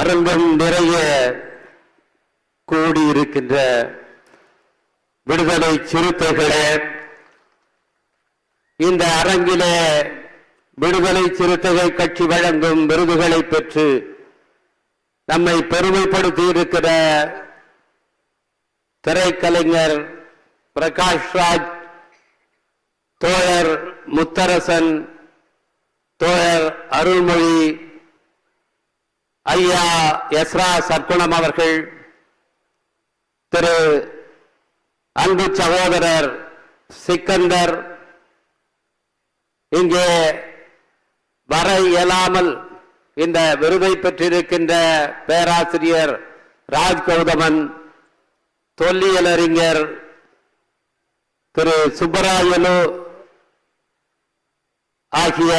அரங்கம் நிறைய கூடியிருக்கின்ற விடுதலை சிறுத்தைகளே, இந்த அரங்கிலே விடுதலை சிறுத்தைகள் கட்சி வழங்கும் விருதுகளை பெற்று நம்மை பெருமைப்படுத்தி இருக்கிற திரைக்கலைஞர் பிரகாஷ் ராஜ், தோழர் முத்தரசன், தோழர் அருள்மொழி, ஐயா எஸ்ரா சர்க்குணம் அவர்கள், திரு அன்பு சகோதரர் சிக்கந்தர், இங்கே வர இயலாமல் இந்த விருதை பெற்றிருக்கின்ற பேராசிரியர் ராஜ் கௌதமன், தொல்லியல் அறிஞர் திரு சுப்பராயலு ஆகிய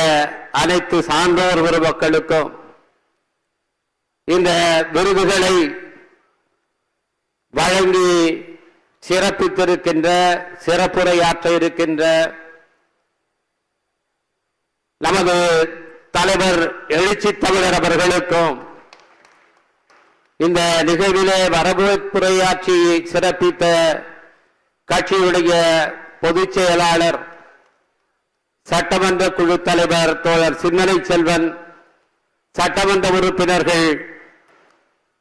அனைத்து சான்றோர் பெருமக்களுக்கும் இந்த விருதுகளை வழங்கி சிறப்பித்திருக்கின்ற, சிறப்புரையாற்ற இருக்கின்ற நமது தலைவர் எழுச்சி தமிழர் அவர்களுக்கும், இந்த நிகழ்விலே வரவேற்புரையாற்றி சிறப்பித்த கட்சியுடைய பொதுச் செயலாளர், சட்டமன்ற குழு தலைவர் தோழர் சிந்தனை செல்வன், சட்டமன்ற உறுப்பினர்கள்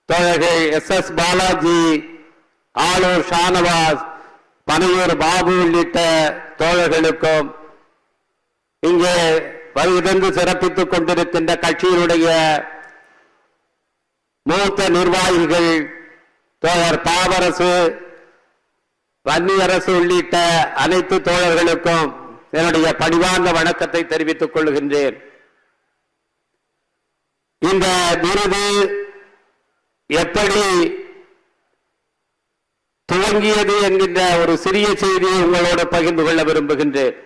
தோழர்கள் எஸ் பாலாஜி, ஆளூர் ஷானவாஸ், பனையூர் பாபு உள்ளிட்ட தோழர்களுக்கும், இங்கே வருகின்ற சிறப்பித்துக் கொண்டிருக்கின்ற கட்சியினுடைய மூத்த நிர்வாகிகள் தோழர் பாவரசு, வன்னியரசு உள்ளிட்ட அனைத்து தோழர்களுக்கும் என்னுடைய பணிவார்ந்த வணக்கத்தை தெரிவித்துக் கொள்கின்றேன். இந்த விருது எப்படி துவங்கியது என்கின்ற ஒரு சிறிய செய்தியை உங்களோடு பகிர்ந்து கொள்ள விரும்புகின்றேன்.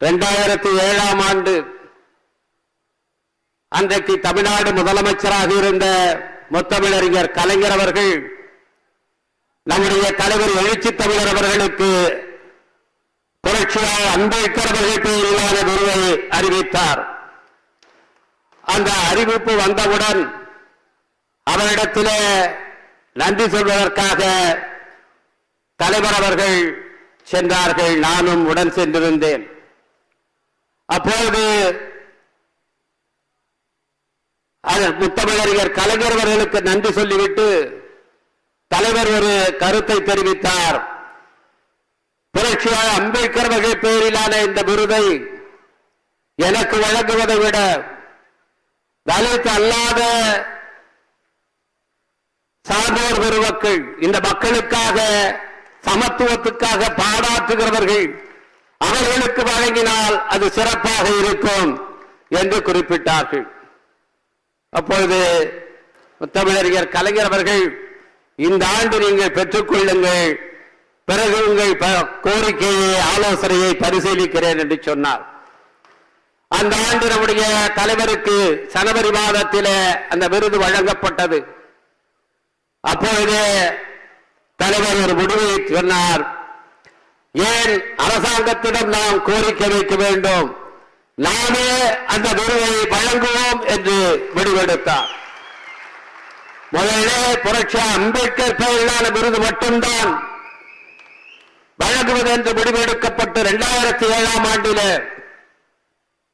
2007ஆம் ஆண்டு அன்றைக்கு தமிழ்நாடு முதலமைச்சராக இருந்த முத்தமிழறிஞர் கலைஞர் அவர்கள் நம்முடைய தலைவர் எழுச்சி தமிழர் அவர்களுக்கு புரட்சியாளர் அம்பேத்கர் அவர்கள் பெயரிலான விருதை அறிவித்தார். அந்த அறிவிப்பு வந்தவுடன் அவரிடத்திலே நன்றி சொல்வதற்காக தலைவர் அவர்கள் சென்றார்கள். நானும் உடன் சென்றிருந்தேன். அப்போது முத்தமிழறிஞர் கலைஞர் அவர்களுக்கு நன்றி சொல்லிவிட்டு தலைவர் ஒரு கருத்தை தெரிவித்தார். புரட்சியாளர் அம்பேத்கர் அவர்கள் பெயரிலான இந்த விருதை எனக்கு வழங்குவதை விட தலித் அல்லாத சான்றோர் பெருமக்கள், இந்த மக்களுக்காக சமத்துவத்துக்காக பாடாற்றுகிறவர்கள், அவர்களுக்கு வழங்கினால் அது சிறப்பாக இருக்கும் என்று குறிப்பிட்டார்கள். அப்பொழுது முத்தமிழறிஞர் கலைஞர் அவர்கள், இந்த ஆண்டு நீங்கள் பெற்றுக் கொள்ளுங்கள், பிறகு உங்கள் கோரிக்கையை ஆலோசனையை பரிசீலிக்கிறேன் என்று சொன்னார். அந்த ஆண்டு நம்முடைய தலைவருக்கு ஜனவரி மாதத்திலே அந்த விருது வழங்கப்பட்டது. அப்பொழுது தலைவர் ஒரு முடிவை சொன்னார். ஏன் அரசாங்கத்திடம் நாம் கோரிக்கை வைக்க வேண்டும், நாமே அந்த விருதை வழங்குவோம் என்று முடிவெடுத்தார். முதலிலே புரட்சியாளர் அம்பேத்கர் பெயரிலான விருது மட்டும்தான் வழங்குவது என்று முடிவெடுக்கப்பட்டு 2007ஆம் ஆண்டிலே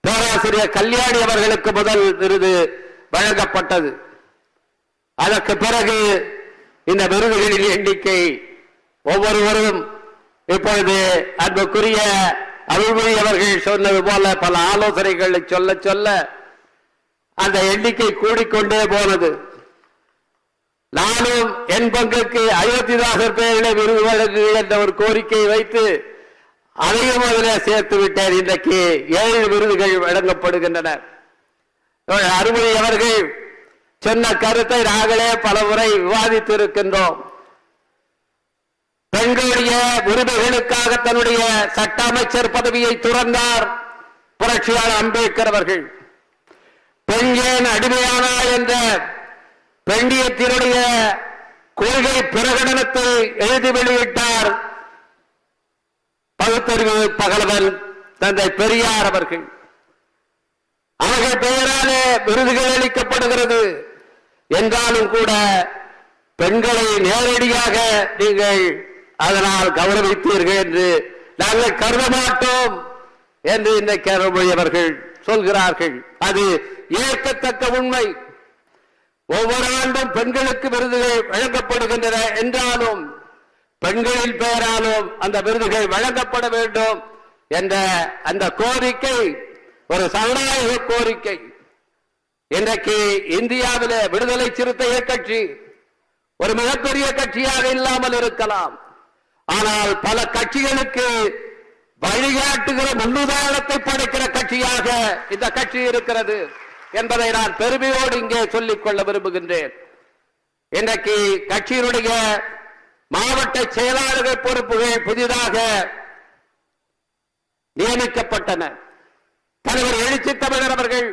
பேராசிரியர் கல்யாணி அவர்களுக்கு முதல் விருது வழங்கப்பட்டது. அதற்கு பிறகு இந்த விருதுகளின் எண்ணிக்கை ஒவ்வொருவரும் இப்பொழுது அன்புக்குரிய அருள்மொழி அவர்கள் சொன்னது போல பல ஆலோசனைகளை சொல்ல சொல்ல அந்த எண்ணிக்கை கூடிக்கொண்டே போனது. நானும் என் பங்குக்கு அயோத்திதாசர் பெயரிலே விருது வழங்கு என்ற ஒரு கோரிக்கையை வைத்து அதையும் அதில் சேர்த்து விட்டேன். இன்றைக்கு 7 விருதுகள் வழங்கப்படுகின்றன. அருள்மொழி அவர்கள் சொன்ன கருத்தை நாங்களே பல முறை விவாதித்து இருக்கின்றோம். பெண்களுடைய உரிமைகளுக்காக தன்னுடைய சட்ட அமைச்சர் பதவியை துறந்தார் புரட்சியாளர் அம்பேத்கர் அவர்கள். பெண் ஏன் அடிமையானா என்ற பெண்டியத்தினுடைய கொள்கை பிரகடனத்தை எழுதி வெளியிட்டார் பகுத்தறிவு பகலவன் தந்தை பெரியார் அவர்கள். அவர்கள் பெயராலே விருதுகள் அளிக்கப்படுகிறது. என்றாலும் கூட பெண்களை நேரடியாக நீங்கள் அதனால் கௌரவித்தீர்கள் என்று நாங்கள் கருத மாட்டோம் என்று இன்றைக்கு அருள்மொழி அவர்கள் சொல்கிறார்கள். அது ஏற்கத்தக்க உண்மை. ஒவ்வொரு ஆண்டும் பெண்களுக்கு விருதுகள் வழங்கப்படுகின்றன என்றாலும் பெண்களின் பெயராலும் அந்த விருதுகள் வழங்கப்பட வேண்டும் என்ற அந்த கோரிக்கை ஒரு சனநாயக கோரிக்கை. இன்றைக்கு இந்தியாவிலே விடுதலை சிறுத்தைகள் கட்சி ஒரு மிகப்பெரிய கட்சியாக இல்லாமல் இருக்கலாம். ஆனால் பல கட்சிகளுக்கு வழிகாட்டுகிற முன்னுதாரணத்தை படைக்கிற கட்சியாக இந்த கட்சி இருக்கிறது என்பதை நான் பெருமையோடு இங்கே சொல்லிக் கொள்ள விரும்புகின்றேன். இன்றைக்கு கட்சியினுடைய மாவட்ட செயலாளர்கள் பொறுப்புகள் புதிதாக நியமிக்கப்பட்டன. தலைவர் எழுச்சி தமிழர் அவர்கள்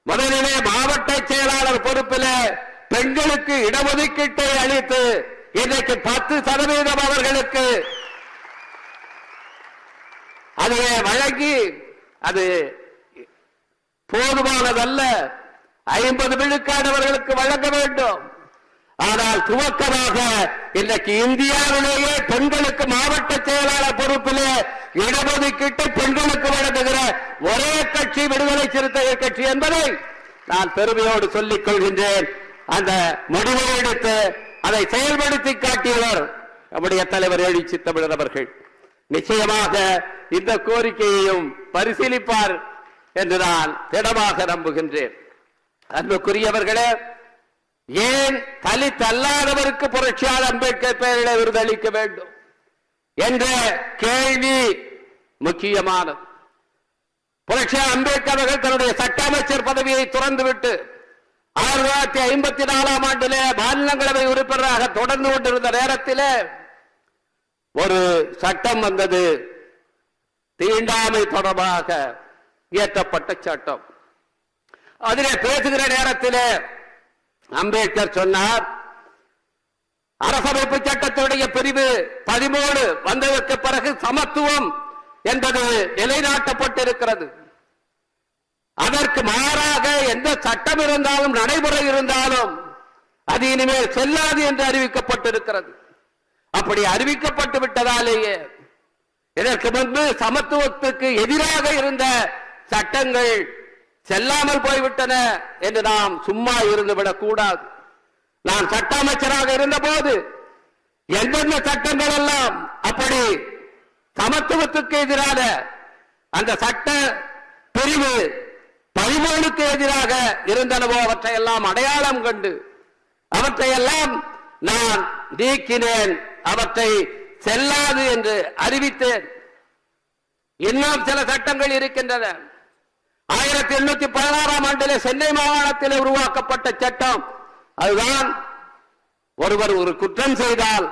முதலிலே மாவட்ட செயலாளர் பொறுப்பில் பெண்களுக்கு இடஒதுக்கீட்டை அளித்து இன்றைக்கு 10% அவர்களுக்கு அதுவே வழங்கி அது போதுமானதல்ல, 50 விழுக்காடு அவர்களுக்கு வழங்க வேண்டும். ஆனால் துவக்கமாக இன்றைக்கு இந்தியாவிலேயே பெண்களுக்கு மாவட்ட செயலாளர் பொறுப்பிலே இடஒதுக்கீட்டை பெண்களுக்கு வழங்குகிற ஒரே கட்சி விடுதலை சிறுத்தைகள் கட்சி என்பதை நான் பெருமையோடு சொல்லிக் கொள்கின்றேன். அந்த முடிவை எடுத்து அதை செயல்படுத்தி காட்டியவர் நம்முடைய தலைவர் எழுச்சி தமிழர் அவர்கள். நிச்சயமாக இந்த கோரிக்கையையும் பரிசீலிப்பார் என்று நான் திடமாக நம்புகின்றேன். அன்புக்குரியவர்களே, ஏன் தலித் அல்லாதவருக்கு புரட்சியாளர் அம்பேத்கர் பெயரில் விருதளிக்க வேண்டும் என்ற கேள்வி முக்கியமானது. புரட்சியாளர் அம்பேத்கர் அவர்கள் தன்னுடைய சட்ட அமைச்சர் பதவியை துறந்துவிட்டு 1954 ஆண்டிலே மாநிலங்களவை உறுப்பினராக தொடர்ந்து கொண்டிருந்த நேரத்தில் ஒரு சட்டம் வந்தது, தீண்டாமை தொடர்பாக இயற்றப்பட்ட சட்டம். அதிலே பேசுகிற நேரத்தில் அம்பேத்கர் சொன்னார், அரசமைப்பு சட்டத்துடைய பிரிவு 13 வந்ததற்கு பிறகு சமத்துவம் என்பது நிலைநாட்டப்பட்டிருக்கிறது. அதற்கு மாறாக எந்த சட்டம் இருந்தாலும் நடைமுறை இருந்தாலும் அது இனிமேல் செல்லாது என்று அறிவிக்கப்பட்டிருக்கிறது. அப்படி அறிவிக்கப்பட்டு விட்டதாலேயே இதற்கு முன்பு சமத்துவத்துக்கு எதிராக இருந்த சட்டங்கள் செல்லாமல் போய்விட்டன என்று நாம் சும்மா இருந்துவிடக் கூடாது. நான் சட்ட அமைச்சராக இருந்த போது எந்தெந்த சட்டங்கள் எல்லாம் அப்படி சமத்துவத்துக்கு எதிரான அந்த சட்ட பிரிவு 13க்கு எதிராக இருந்தனவோ அவற்றையெல்லாம் அடையாளம் கண்டு அவற்றையெல்லாம் நான் நீக்கினேன், அவற்றை செல்லாது என்று அறிவித்தேன். இன்னும் சில சட்டங்கள் இருக்கின்றன. 1816 ஆண்டிலே சென்னை மாகாணத்தில் உருவாக்கப்பட்ட சட்டம், அதுதான் ஒருவர் ஒரு குற்றம் செய்தால்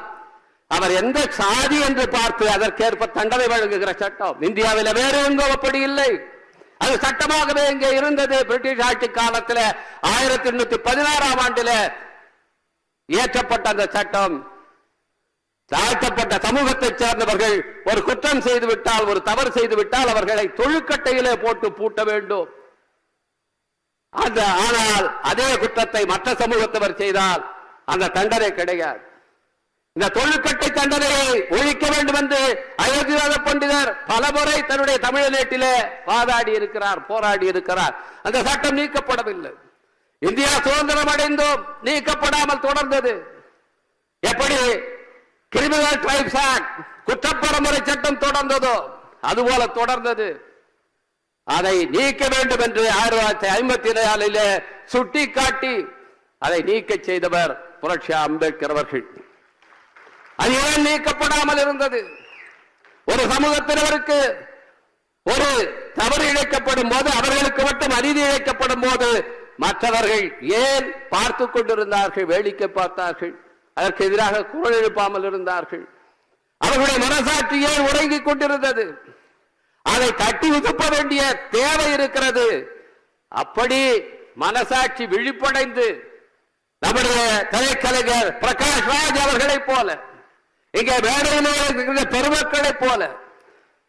அவர் எந்த சாதி என்று பார்த்து அதற்கேற்ப தண்டனை வழங்குகிற சட்டம். இந்தியாவில் வேறு எங்கோ அப்படி இல்லை. அது சட்டமாகவே இங்கே இருந்தது. பிரிட்டிஷ் ஆட்சி காலத்தில் 1816 ஆண்டில் இயற்றப்பட்ட அந்த சட்டம், தாழ்த்தப்பட்ட சமூகத்தை சேர்ந்தவர்கள் ஒரு குற்றம் செய்துவிட்டால், ஒரு தவறு செய்துவிட்டால் அவர்களை தொழுக்கட்டையிலே போட்டு பூட்ட வேண்டும். ஆனால் அதே குற்றத்தை மற்ற சமூகத்தவர் செய்தால் அந்த தண்டனை கிடையாது. இந்த தொழுக்கட்டை தண்டனையை ஒழிக்க வேண்டும் என்று அயோத்திநாத பண்டிதர் பலமுறை தன்னுடைய தமிழ்நாட்டிலே வாதாடி இருக்கிறார், போராடி இருக்கிறார். அந்த சட்டம் நீக்கப்படவில்லை. இந்தியா சுதந்திரம் அடைந்தோம், நீக்கப்படாமல் தொடர்ந்தது. எப்படி கிரிமினல் ட்ரைப்ஸ் ஆக்ட் குற்றப்பரமுறை சட்டம் தொடர்ந்ததோ அதுபோல தொடர்ந்தது. அதை நீக்க வேண்டும் என்று 1954 சுட்டி காட்டி அதை நீக்க செய்தவர் புரட்சியாளர் அம்பேத்கர் அவர்கள். அது ஏன் நீக்கப்படாமல் இருந்தது? ஒரு சமூகத்தினருக்கு ஒரு தவறு இழைக்கப்படும் போது, அவர்களுக்கு மட்டும் அநீதி இழைக்கப்படும் போது மற்றவர்கள் ஏன் பார்த்து கொண்டிருந்தார்கள், வேடிக்கை பார்த்தார்கள், அதற்கு எதிராக குரல் எழுப்பாமல் இருந்தார்கள்? அவர்களுடைய மனசாட்சி ஏன் உறங்கிக் கொண்டிருந்தது? அதை தட்டி உதுப்ப வேண்டிய தேவை இருக்கிறது. அப்படி மனசாட்சி விழிப்படைந்து நம்முடைய கலைக்கலைஞர் பிரகாஷ் ராஜ் அவர்களைப் போல, இங்கே மேடையிலே இருக்கிற பெருமக்களைப் போல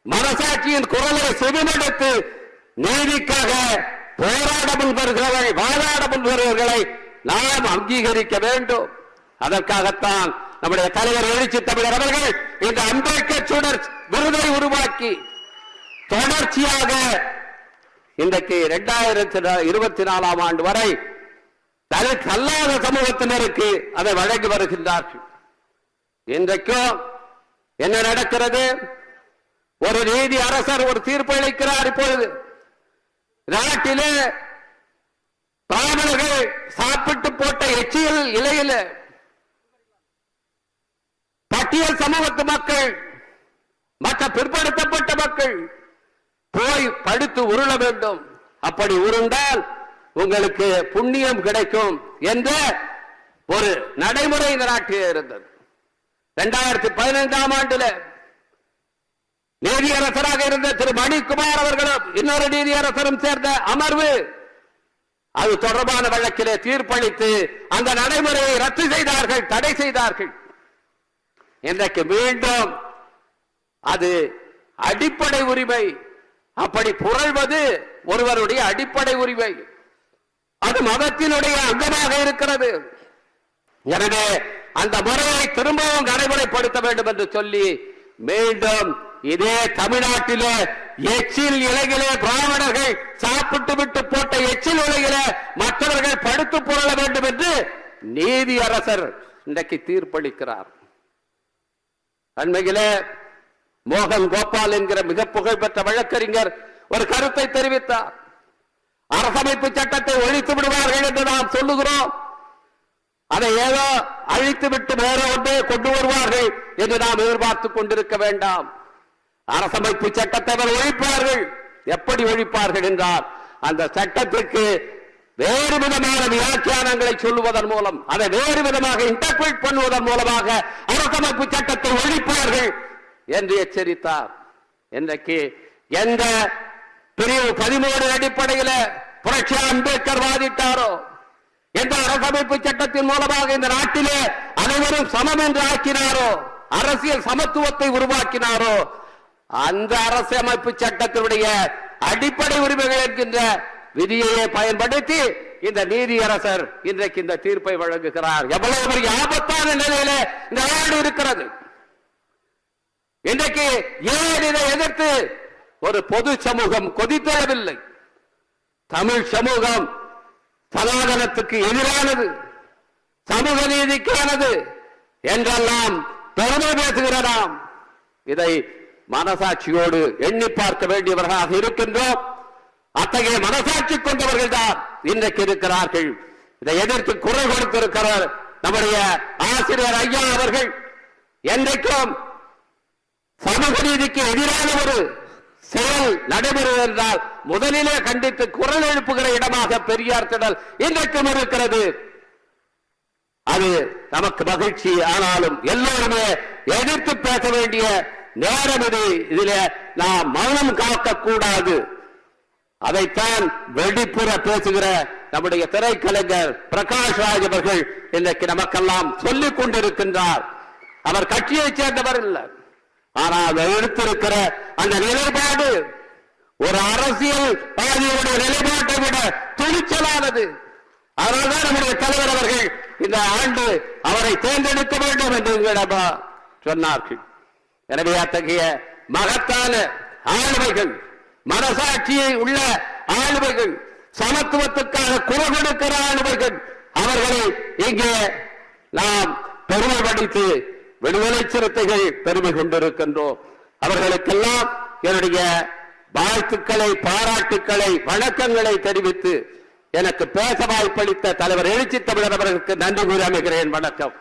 மனசாட்சியின் குரலை செவிமடுத்து நீதிக்காக போராட முன்வருகிறவர்கள், வாதாட முன்வருவர்களை நாம் அங்கீகரிக்க வேண்டும். அதற்காகத்தான் நம்முடைய தலைவர் எழுச்சி தமிழர் அவர்கள் இந்த அம்பேத்கர் சுடர் விருதை உருவாக்கி தொடர்ச்சியாக இன்றைக்கு 2024 ஆண்டு வரை தலித் அல்லாத சமூகத்தினருக்கு அதை வழங்கி வருகின்றார்கள். இன்றைக்கும் என்ன நடக்கிறது? ஒரு நீதி அரசர் ஒரு தீர்ப்பு அளிக்கிறார். இப்பொழுது நாட்டிலே பிராமணர்கள் சாப்பிட்டு போட்ட எச்சியல் இலையில பட்டியல் சமூகத்து மக்கள் மற்ற பிற்படுத்தப்பட்ட மக்கள் போய் படுத்து உருள வேண்டும். அப்படி உருண்டால் உங்களுக்கு புண்ணியம் கிடைக்கும் என்ற ஒரு நடைமுறை இந்த நாட்டில் இருந்தது. 2015 ஆண்டுல நீதியரசராக இருந்த திரு மணிக்குமார் அவர்களும் இன்னொரு நீதியரசரும் சேர்ந்த அமர்வு அது தொடர்பான வழக்கிலே தீர்ப்பளித்து அந்த நடைமுறையை ரத்து செய்தார்கள், தடை செய்தார்கள். இன்றைக்கு மீண்டும் அது அடிப்படை உரிமை. அப்படி புரள்வது ஒருவருடைய அடிப்படை உரிமை. அது மதத்தினுடைய அங்கமாக இருக்கிறது. எனவே அந்த முறையை திரும்பவும் நடைமுறைப்படுத்த வேண்டும் என்று சொல்லி மீண்டும் இதே தமிழ்நாட்டிலே எச்சில் இலைகளே பிராமணர்கள் சாப்பிட்டு விட்டு போட்ட எச்சில் இலைகளே மற்றவர்கள் படுத்து புரள வேண்டும் என்று நீதி அரசர் இன்றைக்கு தீர்ப்பளிக்கிறார். அண்மையிலே மோகன் கோபால் என்கிற மிக புகழ்பெற்ற வழக்கறிஞர் ஒரு கருத்தை தெரிவித்தார். அரசமைப்பு சட்டத்தை ஒழித்து விடுவார்கள் என்று நாம் சொல்லுகிறோம், அதை ஏதோ அழித்து விட்டு வேற ஒன்றே கொண்டு வருவார்கள் என்று நாம் எதிர்பார்த்துக் கொண்டிருக்க வேண்டாம். அரசமைப்பு சட்டத்தை அவர் ஒழிப்பார்கள். எப்படி ஒழிப்பார்கள் என்றால் அந்த சட்டத்திற்கு வேறு விதமான வியாக்கியானங்களை சொல்லுவதன் மூலம், அதை வேறு விதமாக இன்டர்பிரேட் பண்ணுவதன் மூலமாக அரசமைப்பு சட்டத்தை ஒழிப்பார்கள் என்று எச்சரித்தார். இன்றைக்கு எந்த பிரிவு 13 அடிப்படையில் புரட்சி அம்பேத்கர் வாதிட்டாரோ, எந்த அரசமைப்பு சட்டத்தின் மூலமாக இந்த நாட்டிலே அனைவரும் சமம் என்று ஆக்கினாரோ, அரசியல் சமத்துவத்தை உருவாக்கினாரோ, அந்த அரசமைப்பு சட்டத்தினுடைய அடிப்படை உரிமைகள் என்கின்ற விதியையே பயன்படுத்தி இந்த நீதியரசர் இன்றைக்கு இந்த தீர்ப்பை வழங்குகிறார். எவ்வளவு பெரிய ஆபத்தான நிலையில இந்த நாடு இருக்கிறது. இன்றைக்கு ஏன் இதை எதிர்த்து ஒரு பொது சமூகம் கொதித்தெழவில்லை? தமிழ் சமூகம் சனாதனத்துக்கு எதிரானது, சமூக நீதிக்கானது என்றெல்லாம் பெருமை பேசுகிறதாம். இதை மனசாட்சியோடு எண்ணி பார்க்க வேண்டியவர்களாக இருக்கின்றோம். அத்தகைய மனசாட்சி கொண்டவர்கள் தான் இன்றைக்கு இருக்கிறார்கள். இதை எதிர்த்து குரல் கொடுத்திருக்கிறார் நம்முடைய ஆசிரியர் ஐயா அவர்கள். என்றைக்கும் சமூக நீதிக்கு எதிரான ஒரு செயல் நடைபெறுவது என்றால் முதலிலே கண்டித்து குரல் எழுப்புகிற இடமாக பெரியார் திடல் இன்றைக்கும் இருக்கிறது. அது நமக்கு மகிழ்ச்சி. ஆனாலும் எல்லோருமே எதிர்த்து பேச வேண்டிய நேரம் இது. இதிலே நாம் மௌனம் காக்க கூடாது. அதைத்தான் வெளிப்புற பேசுகிற நம்முடைய திரைக்கலைஞர் பிரகாஷ் ராஜ் அவர்கள் இன்றைக்கு நமக்கெல்லாம் சொல்லிக் கொண்டிருக்கின்றார். அவர் கட்சியைச் சேர்ந்தவர் இல்லை, ஆனால் எடுத்திருக்கிற அந்த நிலைப்பாடு ஒரு அரசியல் பாதியுடைய நிலைப்பாட்டை விட துணிச்சலானது. அதனால்தான் நம்முடைய தலைவர் அவர்கள் இந்த ஆண்டு அவரை தேர்ந்தெடுக்க வேண்டும் என்று சொன்னார்கள். எனவே அத்தகைய மகத்தான ஆளுமைகள், மனசாட்சியை உள்ள ஆளுமைகள், சமத்துவத்துக்காக குரல் கொடுக்கிற ஆளுமைகள், அவர்களை இங்கே நாம் பெருமைப்படுத்தி விடுதலை சிறுத்தைகள் பெருமை கொண்டிருக்கின்றோம். அவர்களுக்கெல்லாம் என்னுடைய வாழ்த்துக்களை, பாராட்டுக்களை, வணக்கங்களை தெரிவித்து எனக்கு பேச வாய்ப்பளித்த தலைவர் எழுச்சி தமிழர் அவர்களுக்கு நன்றி கூறி அமைகிறேன். வணக்கம்.